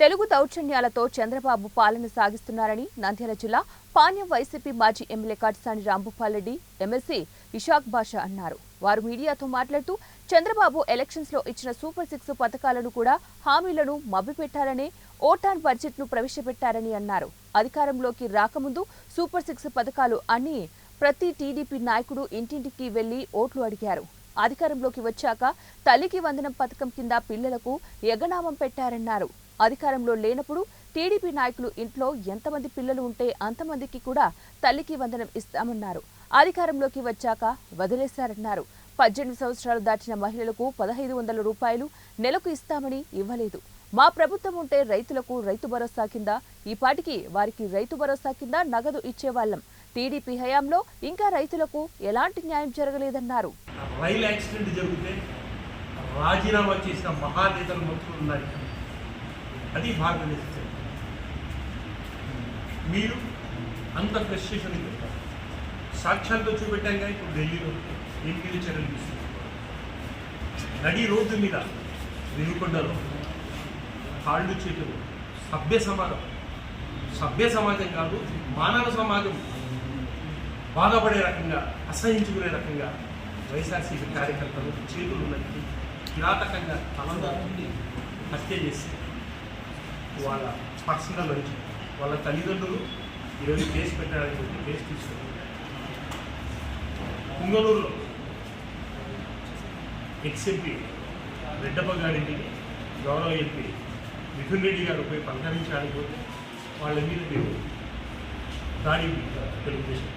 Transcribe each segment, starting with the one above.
తెలుగు దౌర్జన్యాలతో చంద్రబాబు పాలన సాగిస్తున్నారని నంద్యాల జిల్లా పాణ్యం వైసీపీ మాజీ ఎమ్మెల్యే కాటసాని రాంభూపాల్ రెడ్డి, ఎమ్మెల్సీ ఇషాక్ బాషా అన్నారు. వారు మీడియాతో మాట్లాడుతూ చంద్రబాబు ఎలక్షన్స్ లో ఇచ్చిన సూపర్ 6 పథకాలను కూడా హామీలను మభ్యపెట్టారనే ఓటాన్ బడ్జెట్ ను ప్రవేశపెట్టారని అన్నారు. అధికారంలోకి రాకముందు సూపర్ 6 పథకాలు అన్ని ప్రతి టీడీపీ నాయకుడు ఇంటింటికి వెళ్లి ఓట్లు అడిగారు. అధికారంలోకి వచ్చాక తల్లికి వందనం పథకం కింద పిల్లలకు ఎగనామం పెట్టారన్నారు. అధికారంలో లేనప్పుడు టీడీపీ నాయకులు ఇంట్లో ఎంతమంది పిల్లలు ఉంటే అంతమందికి కూడా తల్లికి వందనం ఇస్తామన్నారు. అధికారంలోకి వచ్చాక వదిలేశారన్నారు. 18 సంవత్సరాలు దాటిన మహిళలకు 1500 రూపాయలు నెలకు ఇస్తామని ఇవ్వలేదు. మా ప్రభుత్వం ఉంటే రైతులకు రైతు భరోసా కింద ఈ పాటికి వారికి రైతు భరోసా కింద నగదు ఇచ్చేవాళ్లం. టీడీపీ హయాంలో ఇంకా రైతులకు ఎలాంటి న్యాయం జరగలేదన్నారు. రైలు యాక్సిడెంట్ జరిగితే రాజీనామా చేసిన మహానేతలు మంత్రులు ఉన్నారు. అది భారతదేశం. మీరు అంత ఫ్రస్ట్రేషన్ పెట్టారు. సాక్ష్యాలతో చూపెట్టాక ఇప్పుడు ఢిల్లీలో ఎంపీలు చర్యలు తీసుకున్నారు. నడి రోడ్డు మీద వెనుకొండలో కాళ్ళు చేతులు సభ్య సమాజం కాదు, మానవ సమాజం బాధపడే రకంగా, అసహించుకునే రకంగా వైఎస్ఆర్సీపీ కార్యకర్తలు చేతులు నరికి కిరాతకంగా తలందాన్ని హత్య చేసి వాళ్ళ పర్సనల్ నుంచి వాళ్ళ తల్లిదండ్రులు ఈరోజు కేసు పెట్టారని చెప్పి కేసు తీసుకున్నారు. పుంగనూరులో ఎక్స్ఎంపీ రెడ్డప్ప గారింటికి గౌరవ ఎంపీ మిథున్ రెడ్డి గారు పోయి పలకరించడానికి పోతే వాళ్ళ మీద మేము దాడి తెలుగుదేశం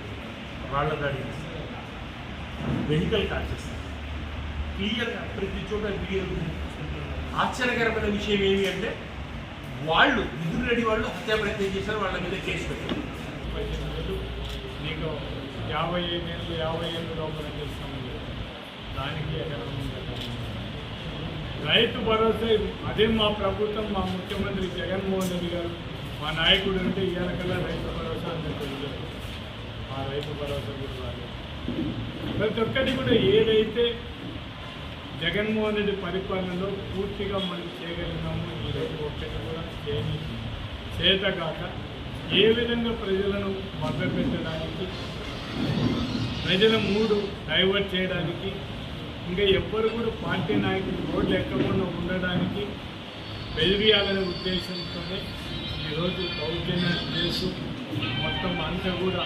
వాళ్ళ దాడి చేస్తారు, వెహికల్ కాల్ చేస్తారు. క్లియర్గా ప్రతి చోట వీడియో. ఆశ్చర్యకరమైన విషయం ఏమి అంటే వాళ్ళు మిథున్ రెడ్డి వాళ్ళు హత్యా ప్రయత్నం చేశారు, వాళ్ళ మీద కేసు పెట్టారు. నీకు 50 ఏళ్ళు లోపల చేస్తాము, దానికి రైతు భరోసా. అదే మా ప్రభుత్వం, మా ముఖ్యమంత్రి జగన్మోహన్ రెడ్డి గారు, మా నాయకుడు అంటే ఇవాళ కల్లా రైతు భరోసా అని తెలియదు. ఆ రైతు భరోసా కూడా రాలేదు. ప్రతి ఒక్కటి కూడా ఏదైతే జగన్మోహన్ రెడ్డి పరిపాలనలో పూర్తిగా మనం చేయగలిగినాము, ఈరోజు ఒక్కటి కూడా చేతగాక ఏ విధంగా ప్రజలను మభ్యపెట్టడానికి, ప్రజల మూడు డైవర్ట్ చేయడానికి, ఇంకా ఎవ్వరు కూడా పార్టీ నాయకులు రోడ్లు ఎక్కకుండా ఉండడానికి బెదిరియాలనే ఉద్దేశంతోనే ఈరోజు దౌర్జన్యాలు చేస్తూ మొత్తం అంతా కూడా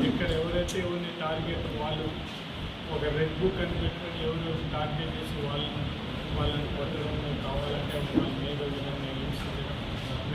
ఇక్కడ ఎవరైతే ఎవరిని టార్గెట్ వాళ్ళు ఒక రెడ్ బుక్ అని పెట్టుకొని ఎవరు టార్గెట్ చేసి వాళ్ళని కొట్టడం కావాలంటే వాళ్ళ మీద